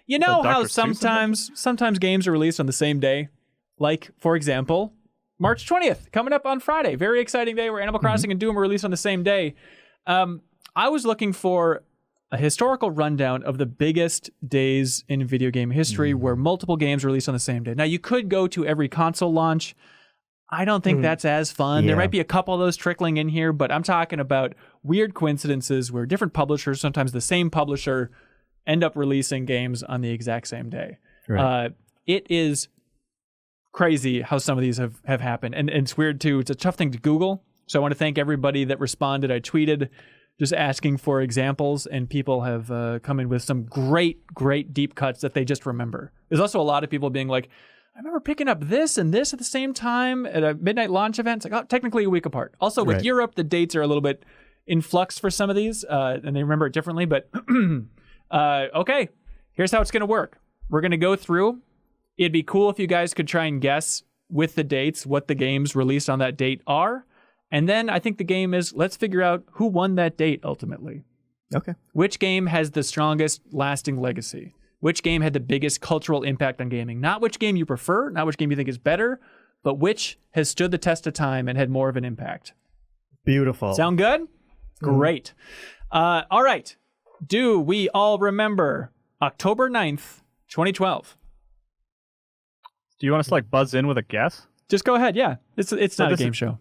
You know how sometimes games are released on the same day? Like, for example, March 20th, coming up on Friday. Very exciting day where Animal Crossing and Doom are released on the same day. I was looking for a historical rundown of the biggest days in video game history where multiple games are released on the same day. Now, you could go to every console launch. I don't think that's as fun. There might be a couple of those trickling in here, but I'm talking about weird coincidences where different publishers, sometimes the same publisher, end up releasing games on the exact same day. Right. It is crazy how some of these have happened. And it's weird, too. It's a tough thing to Google. So I want to thank everybody that responded. I tweeted just asking for examples, and people have come in with some great deep cuts that they just remember. There's also a lot of people being like, I remember picking up this and this at the same time at a midnight launch event. It's like, oh, technically a week apart. Also, with Europe, the dates are a little bit in flux for some of these, and they remember it differently. But okay, here's how it's going to work. We're going to go through. It'd be cool if you guys could try and guess with the dates what the games released on that date are. And then I think the game is, let's figure out who won that date ultimately. Okay. Which game has the strongest lasting legacy? Which game had the biggest cultural impact on gaming? Not which game you prefer, not which game you think is better, but which has stood the test of time and had more of an impact. Beautiful. Sound good? Great. All right. Do we all remember October 9th, 2012? Do you want us to buzz in with a guess? Just go ahead. Yeah. It's not a game show.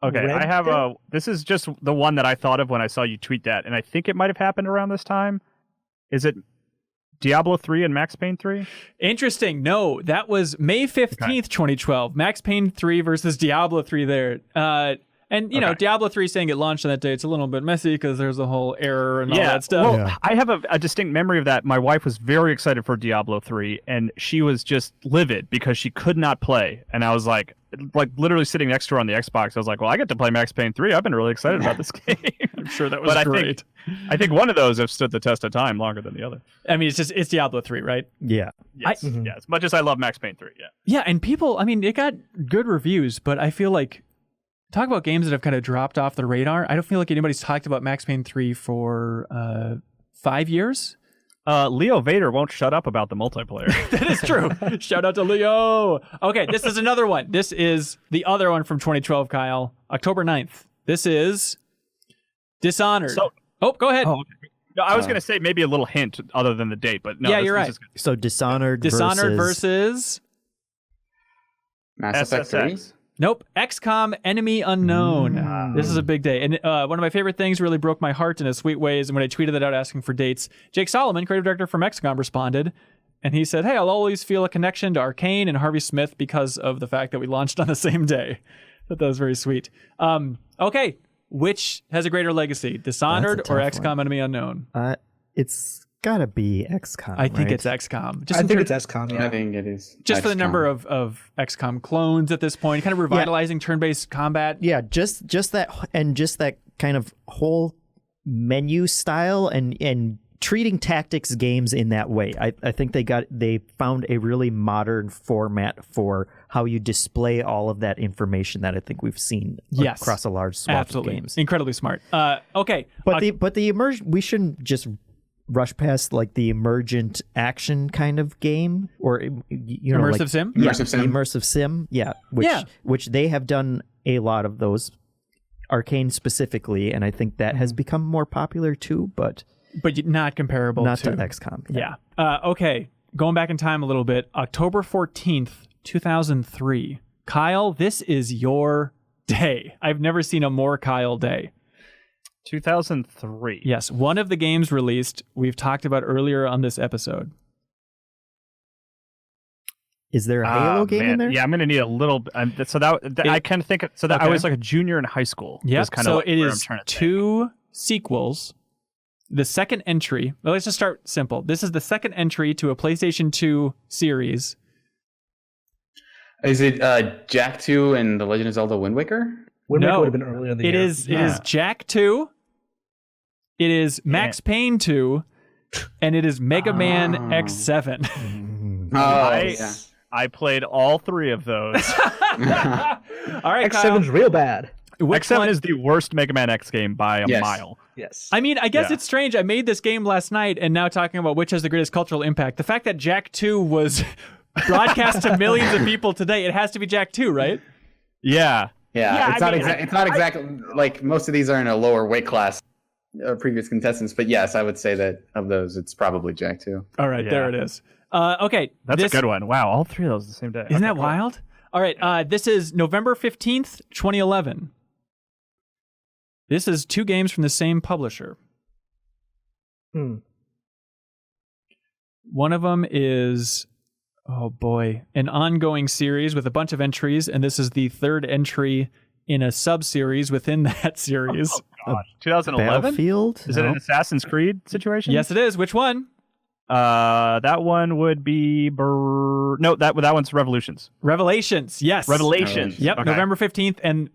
Okay, I have this is just the one that I thought of when I saw you tweet that, and I think it might have happened around this time. Is it Diablo 3 and Max Payne 3? Interesting. No, that was May 15th, 2012. Max Payne 3 versus Diablo 3 there. And, you know, Diablo 3 saying it launched on that day, it's a little bit messy because there's a whole error and all that stuff. Well, I have a distinct memory of that. My wife was very excited for Diablo 3, and she was just livid because she could not play. And I was like literally sitting next to her on the Xbox. I was like, well, I get to play Max Payne 3. I've been really excited about this game. I'm sure that was great. I think one of those have stood the test of time longer than the other. I mean, it's Diablo 3, right? Yeah. Yes. Yeah, as much as I love Max Payne 3, yeah. Yeah, and people, I mean, it got good reviews, but I feel like talk about games that have kind of dropped off the radar. I don't feel like anybody's talked about Max Payne 3 for 5 years. Leo Vader won't shut up about the multiplayer. That is true. Shout out to Leo. Okay, this is another one. This is the other one from 2012, Kyle. October 9th. This is Dishonored. Go ahead. Oh, okay. No, I was going to say maybe a little hint other than the date, but no. Yeah, you're right. So Dishonored versus Mass Effect 3? Nope. XCOM Enemy Unknown. This is a big day. And one of my favorite things really broke my heart in a sweet way is when I tweeted that out asking for dates. Jake Solomon, creative director from XCOM, responded. And he said, hey, I'll always feel a connection to Arcane and Harvey Smith because of the fact that we launched on the same day. I thought that was very sweet. Okay. Which has a greater legacy, Dishonored or XCOM Enemy Unknown? It's gotta be XCOM. I think it's XCOM. I think it's XCOM. Yeah. I think it is. Just XCOM. for the number of XCOM clones at this point, kind of revitalizing turn-based combat. Yeah, just that kind of whole menu style and treating tactics games in that way. I think they found a really modern format for how you display all of that information that I think we've seen across a large swath of games. Incredibly smart. Okay. But the immersion, we shouldn't just rush past the emergent action kind of game or immersive sim. Yeah, immersive sim. Yeah, which they have done a lot of those, Arcane specifically, and I think that has become more popular too. But not comparable. Not to XCOM. Yeah. Okay. Going back in time a little bit. October 14th, 2003. Kyle, this is your day. I've never seen a more Kyle day. 2003. Yes, one of the games released we've talked about earlier on this episode. Is there a Halo game in there? Yeah, I'm going to need a little. I kind of think I was like a junior in high school. Yeah, so it is two sequels. The second entry. Well, let's just start simple. This is the second entry to a PlayStation 2 series. Is it Jack 2 and The Legend of Zelda Wind Waker? Wind Waker would have been earlier in the year. It is Jack 2. It is Max Payne 2, and it is Mega Man X7. I played all three of those. All right, X7's real bad. X7 is the worst Mega Man X game by a mile. Yes. I mean, I guess it's strange. I made this game last night, and now talking about which has the greatest cultural impact. The fact that Jak 2 was broadcast to millions of people today, it has to be Jak 2, right? Yeah. Yeah, it's not exactly like most of these are in a lower weight class, previous contestants. But yes, I would say that of those, it's probably Jak 2. All right, there it is. Okay. That's a good one. Wow, all three of those the same day. Isn't that wild? All right, this is November 15th, 2011. This is 2 games from the same publisher. One of them is, oh boy, an ongoing series with a bunch of entries, and this is the 3rd entry in a sub-series within that series. Oh, God. 2011? Battlefield? Is it an Assassin's Creed situation? Yes, it is. Which one? That one would be no, that one's Revolutions. Revelations. Yes. Revelations. Yep. Okay. November 15th, and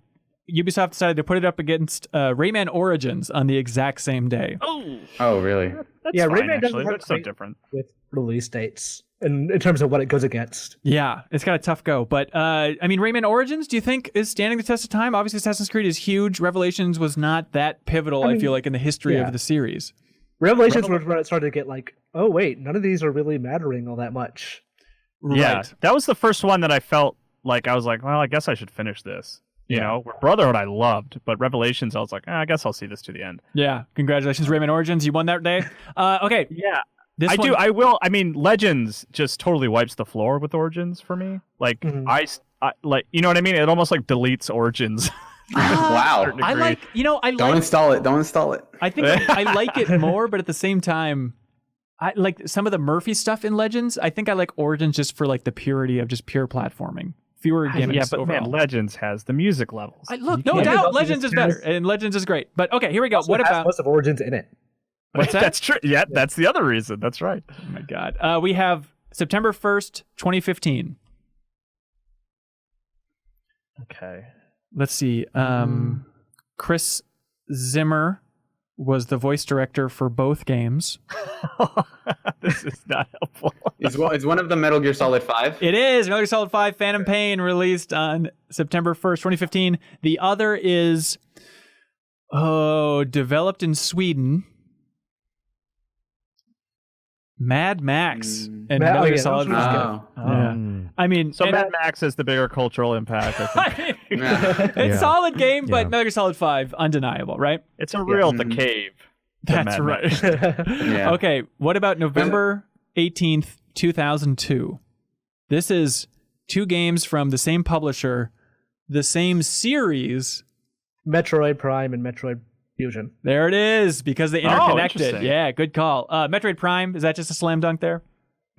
Ubisoft decided to put it up against Rayman Origins on the exact same day. Oh, really? That's Yeah, fine, Rayman doesn't actually. have That's so quite- different. With release dates in terms of what it goes against. Yeah, it's got a tough go. But, I mean, Rayman Origins, do you think is standing the test of time? Obviously, Assassin's Creed is huge. Revelations was not that pivotal, I feel like, in the history of the series. Revelations was when it started to get like, oh, wait, none of these are really mattering all that much. Yeah, Right. that was the first one that I felt like I was like, well, I guess I should finish this. You know, Brotherhood I loved, but Revelations I was like, I guess I'll see this to the end. Yeah, congratulations, Rayman Origins. You won that day. Okay. Yeah. This I one, do. I will. I mean, Legends just totally wipes the floor with Origins for me. Like, I like, you know what I mean? It almost like deletes Origins. Wow. I like, Don't install it. Don't install it. I think I like it more, but at the same time, I like some of the Murphy stuff in Legends. I think I like Origins just for like the purity of just pure platforming. Fewer gimmicks Yeah, but overall. man, Legends has the music levels. Look, no can't doubt, give up Legends is because better, and Legends is great. But okay, here we go. Also What has about? most of Origins in it? What's that? That's true. Yeah, that's the other reason. That's right. Oh my God. We have September 1st, 2015. Okay. Let's see. Chris Zimmer was the voice director for both games. This is not helpful. Is one of them Metal Gear Solid 5? It is Metal Gear Solid 5 Phantom Pain, released on September 1st, 2015. The other is developed in Sweden. Mad Max and Metal Gear Solid 5. Yeah. I mean, So Mad Max has the bigger cultural impact, I think. it's a solid game, but Yeah. Metal Gear Solid 5, undeniable, right? It's a real The Cave. to That's Mad right. Max. Yeah. Okay, what about November 18th, 2002? This is 2 games from the same publisher, the same series. Metroid Prime and Metroid Fusion. There it is, because they interconnected. interesting. Yeah, good call. Metroid Prime, is that just a slam dunk there?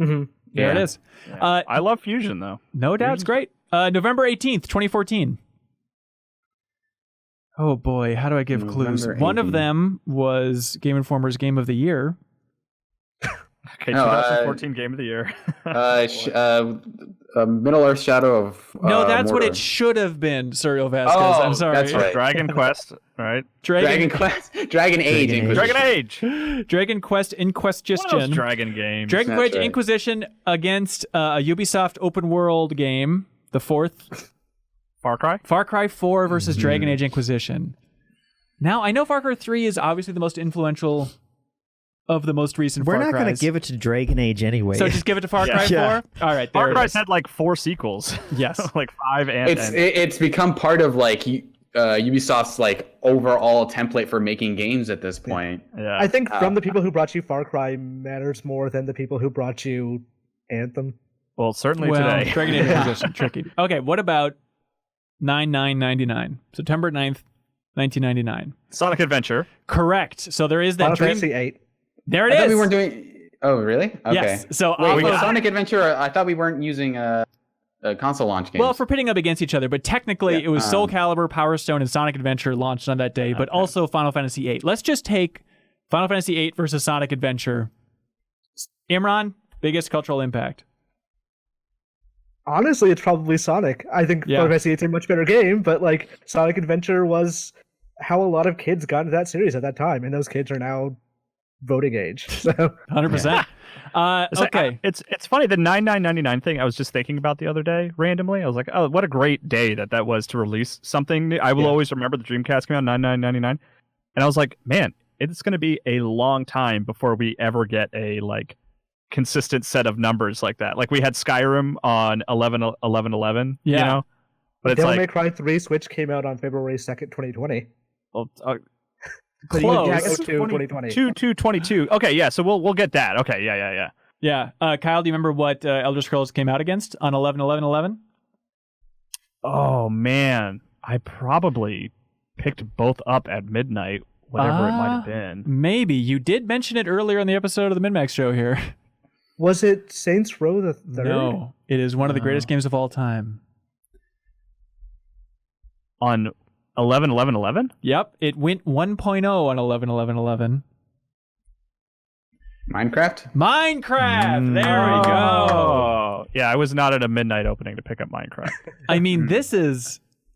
Mm-hmm. There it is. I love Fusion, though. No doubt, it's great. November 18th, 2014. Oh boy, how do I give clues? November One of 18th. them was Game Informer's Game of the Year. Okay, No, 2014 Game of the Year. Middle Earth Shadow of No, that's what Mordor. it should have been, Serial Vasquez. Oh, I'm sorry. that's right. Dragon Quest, right? Dragon Quest, Dragon Age, Dragon Inquisition. Dragon Age. Dragon Quest One of those Inquisition. Dragon games. Dragon That's Quest right. Inquisition against a Ubisoft open world game, the 4th. Far Cry. Far Cry 4 versus Dragon Age Inquisition. Now, I know Far Cry 3 is obviously the most influential of the most recent We're Far not Cries. going to give it to Dragon Age anyway. So just give it to Far Cry 4? Yeah. All right, there Far it Cry's is. had like 4 sequels. Yes. Like 5 and It's become part of like Ubisoft's like overall template for making games at this point. yeah. I think from the people who brought you Far Cry matters more than the people who brought you Anthem. Well, certainly Well, today. Dragon Age Inquisition, tricky. Okay, what about 9/9/99? September 9th, 1999. Sonic Adventure. Correct. So there is that Final dream. Fantasy VIII. There it I thought is. we weren't doing. Oh, really? Okay. Yes. So Wait, off with of- Sonic Adventure, I thought we weren't using a console launch game. well, for pitting up against each other, but technically it was Soul Calibur, Power Stone, and Sonic Adventure launched on that day, but also Final Fantasy VIII. Let's just take Final Fantasy VIII versus Sonic Adventure. Imran, biggest cultural impact. Honestly, it's probably Sonic. I think Yeah. Final Fantasy VIII is a much better game, but like Sonic Adventure was how a lot of kids got into that series at that time, and those kids are now voting age. So 100%. Okay. It's funny, the 9999 thing I was just thinking about the other day randomly. I was like, oh, what a great day that was to release something new. I will always remember the Dreamcast came out 9999. And I was like, man, it's going to be a long time before we ever get a like consistent set of numbers like that. Like we had Skyrim on 11/11/11, Yeah. you know? But it's Devil like May Cry 3 Switch came out on February 2nd, 2020. well, Close. yeah, I guess 2020. 22. Okay, yeah, so we'll get that. Okay, yeah. Yeah. Kyle, do you remember what Elder Scrolls came out against on 11/11/11? Oh man, I probably picked both up at midnight, whatever it might have been. Maybe. You did mention it earlier in the episode of the MinnMax show here. Was it Saints Row the Third? No, it is one of the greatest games of all time. On 11/11/11? Yep, it went 1.0 on 11/11/11. Minecraft. There we go. Oh, yeah, I was not at a midnight opening to pick up Minecraft. I mean,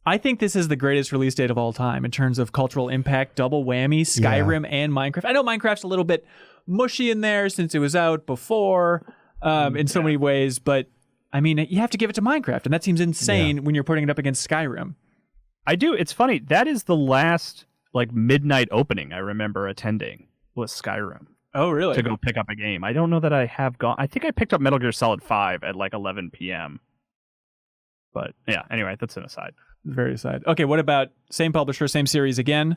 I think this is the greatest release date of all time in terms of cultural impact, double whammy, Skyrim and Minecraft. I know Minecraft's a little bit mushy in there since it was out before in so many ways, but I mean, you have to give it to Minecraft, and that seems insane when you're putting it up against Skyrim. I do. It's funny. That is the last like midnight opening I remember attending was Skyrim. Oh, really? To go pick up a game. I don't know that I have gone. I think I picked up Metal Gear Solid 5 at like 11 p.m. But yeah, anyway, that's an aside. Very aside. Okay, what about same publisher, same series again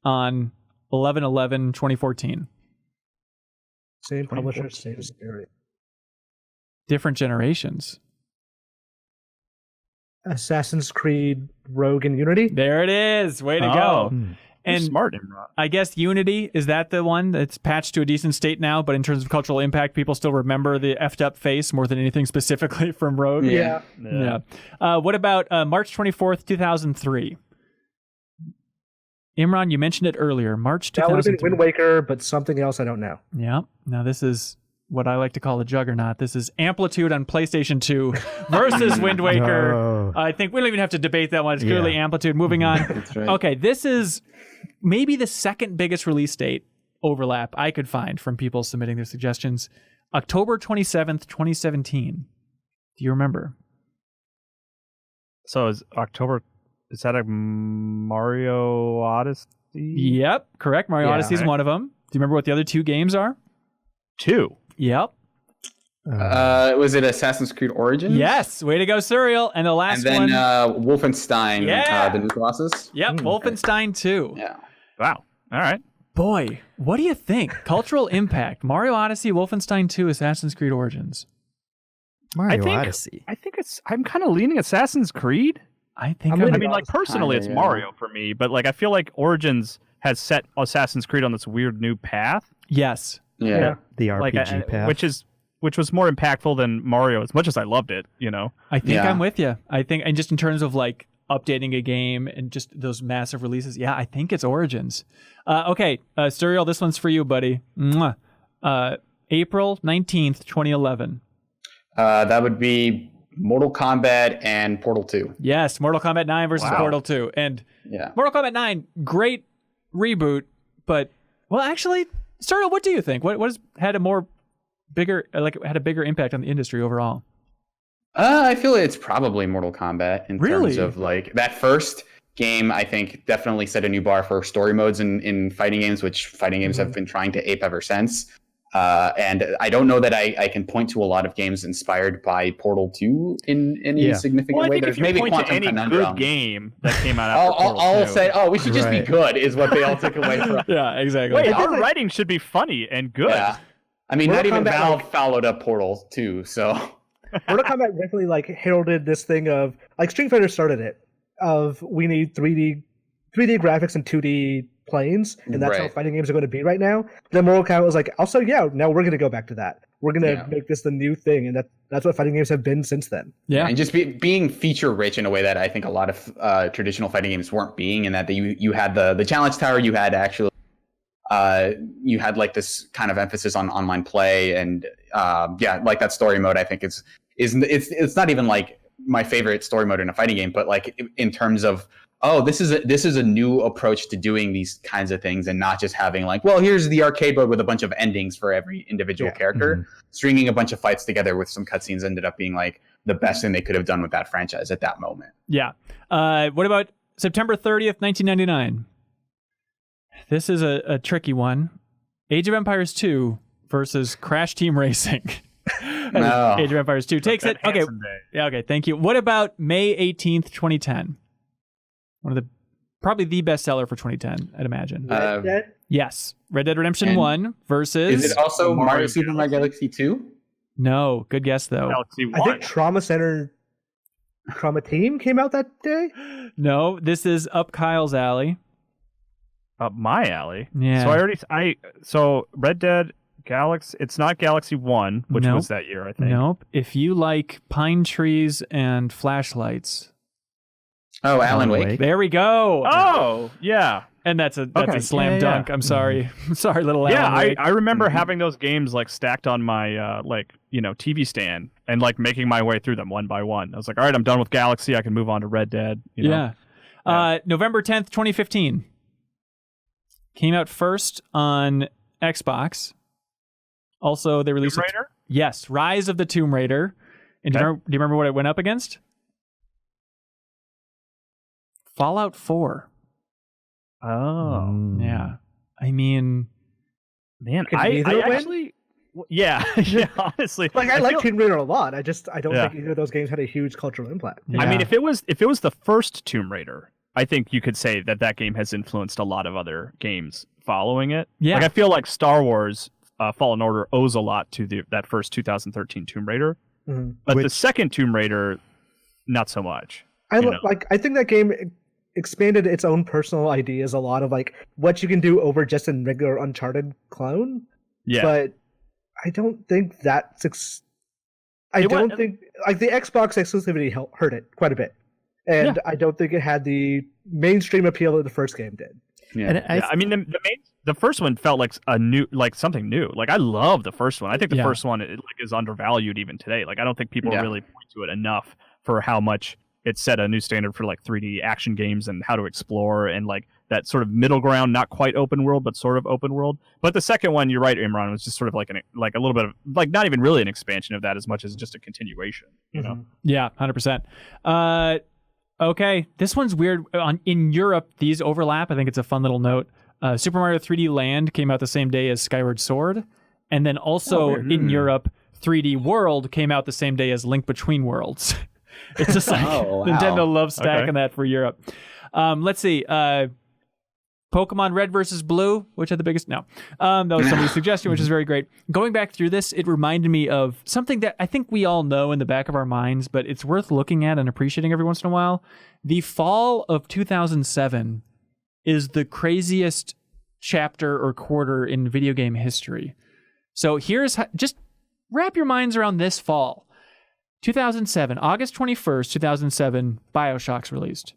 on 11/11/2014? Same publisher, same series. Different generations. Assassin's Creed Rogue and Unity. There it is. Way to go. You're And smart, Imran. I guess Unity, is that the one that's patched to a decent state now, but in terms of cultural impact, people still remember the effed up face more than anything specifically from Rogue? Yeah. What about March 24th, 2003? Imran, you mentioned it earlier. March 2003. That would have been Wind Waker, but something else I don't know. Yeah. Now this is what I like to call a juggernaut. This is Amplitude on PlayStation 2 versus Wind Waker. No. I think we don't even have to debate that one. It's clearly Amplitude. Moving on. That's right. Okay, this is maybe the second biggest release date overlap I could find from people submitting their suggestions. October 27th, 2017. Do you remember? So is that a Mario Odyssey? Yep, correct. Mario Yeah, Odyssey is right. one of them. Do you remember what the other two games are? 2. Yep. Was it Assassin's Creed Origins? Yes. Way to go, Serial. And the last And then one. Wolfenstein, Yeah. the New Colossus. Yep, Wolfenstein 2. Yeah. Wow. All right. Boy, what do you think? Cultural impact. Mario Odyssey, Wolfenstein 2, Assassin's Creed Origins. Mario Odyssey. I think I'm kind of leaning Assassin's Creed. I think I'm I'm leaning I mean, like personally, Kinda, it's yeah. Mario for me, but like I feel like Origins has set Assassin's Creed on this weird new path, Yes. Yeah. The like RPG path. which was more impactful than Mario. As much as I loved it, you know. I think Yeah. I'm with you. I think, and just in terms of like updating a game and just those massive releases, yeah, I think it's Origins. Okay, Serial, this one's for you, buddy. Mwah. April 19th, 2011. That would be Mortal Kombat and Portal 2. Yes, Mortal Kombat 9 versus Wow. Portal 2. And Yeah. Mortal Kombat 9, great reboot, but, well, actually, Serial, what do you think? What has had a bigger impact on the industry overall? I feel it's probably Mortal Kombat in Really? terms of like that first game. I think definitely set a new bar for story modes in fighting games, which fighting games have been trying to ape ever since. And I don't know that I can point to a lot of games inspired by Portal 2 in any significant Well, I way. think There's if you maybe point to Quantum any Conundrum. good game that came out after Portal I'll 2. say, we should just be Right. good, is what they all took away from. Yeah, exactly. Wait, our writing should be funny and good. Yeah. I mean, Mortal not even Kombat, Valve like- followed up Portal 2, so. Mortal Kombat definitely like heralded this thing of like Street Fighter started it of we need 3D graphics and 2D planes, and that's how Right. fighting games are going to be right now. Then Mortal Kombat was like, also now we're going to go back to that. We're going to make this the new thing, and that's what fighting games have been since then. Yeah. And just being feature rich in a way that I think a lot of traditional fighting games weren't being, and that you had the challenge tower, you had actually you had like this kind of emphasis on online play, and like that story mode I think it's not even like my favorite story mode in a fighting game, but like in terms of this is a new approach to doing these kinds of things, and not just having like, well, here's the arcade mode with a bunch of endings for every individual character. Stringing a bunch of fights together with some cutscenes ended up being like the best thing they could have done with that franchise at that moment. Yeah. What about September 30th, 1999? This is a tricky one. Age of Empires 2 versus Crash Team Racing. No. Age of Empires 2 takes it. Okay. Yeah, okay, thank you. What about May 18th, 2010? One of the probably the best seller for 2010, I'd imagine. Red Dead? Yes. Red Dead Redemption 1 versus Is it also Super Mario Galaxy 2? No, good guess though. Galaxy 1. I think Trauma Team came out that day. No, this is up Kyle's alley. Up my alley. Yeah. So Red Dead Galaxy. It's not Galaxy 1, which Nope. was that year, I think. Nope. If you like pine trees and flashlights. Oh, Alan Wake. There we go. Oh, yeah. And that's a Okay. slam Yeah. dunk. I'm sorry. Sorry, little Yeah, Alan Wake. I remember having those games like stacked on my TV stand and like making my way through them one by one. I was like, all right, I'm done with Galaxy. I can move on to Red Dead. You know? Yeah. November 10th, 2015. Came out first on Xbox. Also, they released Tomb Raider? Yes, Rise of the Tomb Raider. And do you remember what it went up against? Fallout 4. Oh. Yeah. I mean, Man, Could I either win? actually yeah, honestly. Like I like feel- Tomb Raider a lot. I don't Yeah. think either of those games had a huge cultural impact. I mean, yeah. if it was the first Tomb Raider, I think you could say that game has influenced a lot of other games following it. Yeah. Like I feel like Star Wars Fallen Order owes a lot to that first 2013 Tomb Raider, Mhm. but the second Tomb Raider, not so much. I You know. I think that game expanded its own personal ideas a lot of like what you can do over just a regular Uncharted clone. Yeah, But I don't think that's. I It wa- don't think like the Xbox exclusivity hurt it quite a bit, and I don't think it had the mainstream appeal that the first game did. Yeah. And I mean the first one felt like something new. Like I love the first one. I think the Yeah. first one is undervalued even today. Like I don't think people Yeah. really point to it enough for how much it set a new standard for like 3D action games and how to explore and like that sort of middle ground, not quite open world, but sort of open world. But the second one, you're right, Imran, was just sort of like a little bit of like not even really an expansion of that as much as just a continuation. You know? yeah, 100%. Okay, this one's weird. In Europe, these overlap. I think it's a fun little note. Super Mario 3D Land came out the same day as Skyward Sword. And then also in Europe, 3D World came out the same day as Link Between Worlds. It's just like Oh, wow. Nintendo loves stacking Okay. that for Europe. Let's see. Pokemon Red versus Blue, which had the biggest? No. That was somebody's suggestion, which is very great. Going back through this, it reminded me of something that I think we all know in the back of our minds, but it's worth looking at and appreciating every once in a while. The fall of 2007 is the craziest chapter or quarter in video game history. So here's just wrap your minds around this fall. 2007, August 21st, 2007, BioShock's released.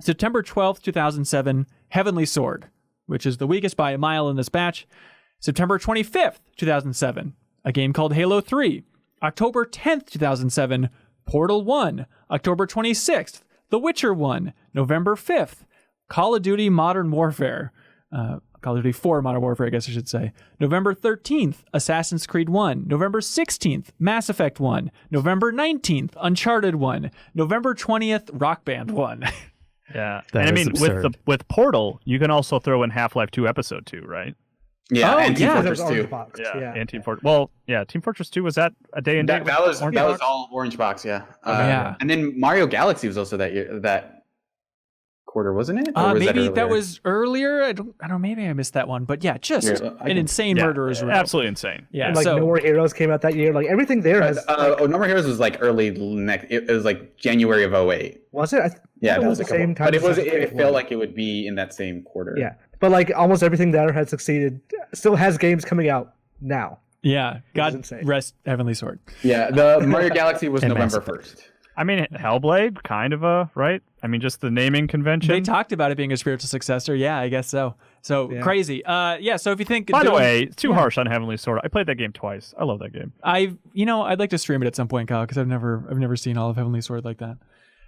September 12th, 2007, Heavenly Sword, which is the weakest by a mile in this batch. September 25th, 2007, a game called Halo 3. October 10th, 2007, Portal 1. October 26th, The Witcher 1. November 5th, Call of Duty Modern Warfare. Call of Duty 4 Modern Warfare, I guess I should say. November 13th, Assassin's Creed 1. November 16th, Mass Effect 1. November 19th, Uncharted 1. November 20th, Rock Band 1. Yeah, That and I is mean absurd. with Portal, you can also throw in Half-Life 2 Episode 2, right? Yeah, Oh, and Team yeah. Fortress Those 2. orange box, yeah. And Team Fortress. Well, yeah, Team Fortress 2 was that a day and date? That was Orange that Box? was all Orange Box, yeah. Yeah. And then Mario Galaxy was also that year, that quarter, wasn't it? Or was Maybe that that earlier? was earlier. I don't know. Maybe I missed that one. But yeah, just Yeah, I an can- insane Yeah, murderer's row. absolutely insane. Yeah. And like so No More Heroes came out that year. Like everything there has. No More Heroes was like early next. It was like January of 08. Was it? Yeah, it that was was the a couple- same time. But it as was. Assassin's It Creed felt 1. like it would be in that same quarter. Yeah, but like almost everything there had succeeded. Still has games coming out now. yeah, God insane. rest Heavenly Sword. Yeah, the Mario Galaxy was And November Mass Effect. 1st. I mean, Hellblade, kind of right? I mean, just the naming convention. They talked about it being a spiritual successor. Yeah, I guess so. So Yeah. crazy. Yeah. So if you think, By the way, it's too harsh on Heavenly Sword. I played that game twice. I love that game. I'd like to stream it at some point, Kyle, because I've never seen all of Heavenly Sword like that.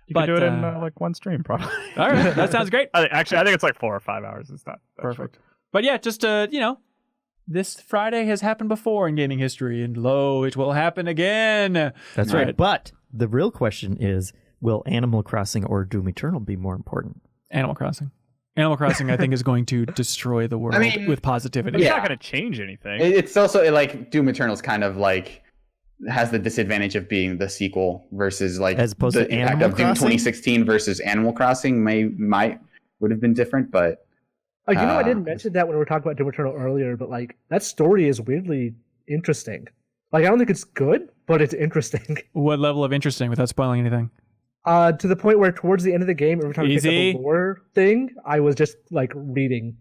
You But, can do it in like one stream, probably. All right, that sounds great. Actually, I think it's like 4 or 5 hours. It's not that short. Perfect. But yeah, just this Friday has happened before in gaming history, and lo, it will happen again. That's right. But the real question is, will Animal Crossing or Doom Eternal be more important? Animal Crossing. Animal Crossing, I think, is going to destroy the world with positivity. It's not going to change anything. It's also like Doom Eternal's kind of like has the disadvantage of being the sequel versus like as opposed the to impact Animal of Doom Crossing? 2016 versus Animal Crossing would have been different, but I didn't mention that when we were talking about Doom Eternal earlier, but like that story is weirdly interesting. Like I don't think it's good, but it's interesting. What level of interesting without spoiling anything? To the point where towards the end of the game, every time I picked up Easy. a lore thing, I was just like reading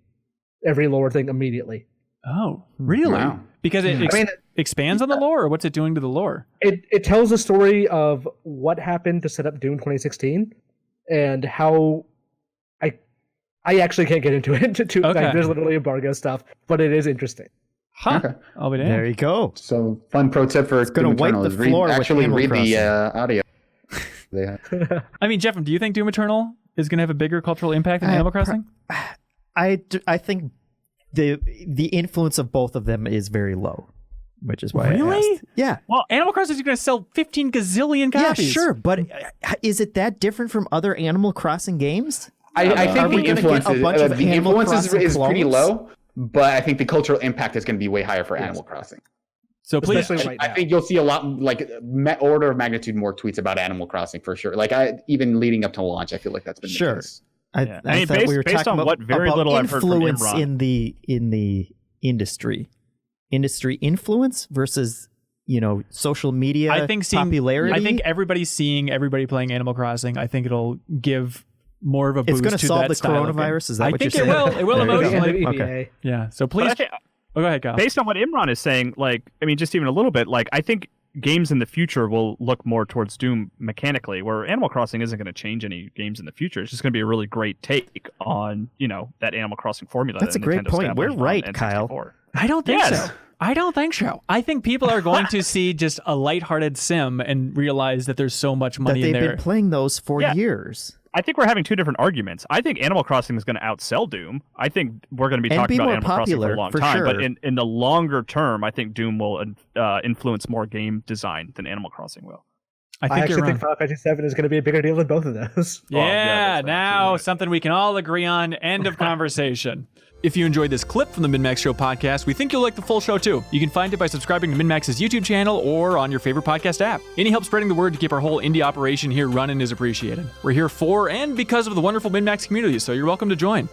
every lore thing immediately. Oh, really? Wow. Because it expands on the lore, or what's it doing to the lore? It tells the story of what happened to set up Doom 2016 and how I actually can't get into it. Like, there's literally embargo stuff, but it is interesting. Huh. Okay. I'll be damned. There you go. So fun pro tip for gonna Doom wipe Eternal the is floor with Animal read Crossing. the audio. They have. I mean, Jeff, do you think Doom Eternal is going to have a bigger cultural impact than Animal Crossing? I think the influence of both of them is very low, which is why I Really? asked. Yeah. Well, Animal Crossing is going to sell 15 gazillion copies. Yeah, sure, but is it that different from other Animal Crossing games? I think Are we the gonna influence get a bunch of the Animal influence Crossing is pretty clones? low, but I think the cultural impact is going to be way higher for Animal Crossing. So please, Especially right I now. think you'll see a lot, like order of magnitude more tweets about Animal Crossing for sure. Like even leading up to launch, I feel like that's been the Sure. case. I mean, thought we were based talking on about, what very little I've heard from influence Imran. in the industry influence versus social media I think popularity. I think everybody's seeing everybody playing Animal Crossing. I think it'll give more of a boost it's going to to solve that the style of game. coronavirus. Is that I what think you're it saying? will. It will There you go. emotionally. The Okay. EVA. Yeah. So But please. I think, Oh, go ahead, Kyle. based on what Imran is saying, like, I mean, just even a little bit, like, I think games in the future will look more towards Doom mechanically, where Animal Crossing isn't going to change any games in the future. It's just going to be a really great take on, that Animal Crossing formula. That's that a great Nintendo point. We're established on right, N64. Kyle. I don't think Yes. so. I don't think so. I think people are going to see just a lighthearted sim and realize that there's so much That money in they've there. been playing those for Yeah. years. I think we're having two different arguments. I think Animal Crossing is going to outsell Doom. I think we're going to be And talking be about more Animal Crossing for popular, a long for time. But sure. in the longer term, I think Doom will influence more game design than Animal Crossing will. I I think you're actually wrong. think Final Fantasy VII is going to be a bigger deal than both of those. Yeah, that's right. now Right. something we can all agree on. End of conversation. If you enjoyed this clip from the MinnMax Show podcast, we think you'll like the full show too. You can find it by subscribing to MinnMax's YouTube channel or on your favorite podcast app. Any help spreading the word to keep our whole indie operation here running is appreciated. We're here for and because of the wonderful MinnMax community, so you're welcome to join.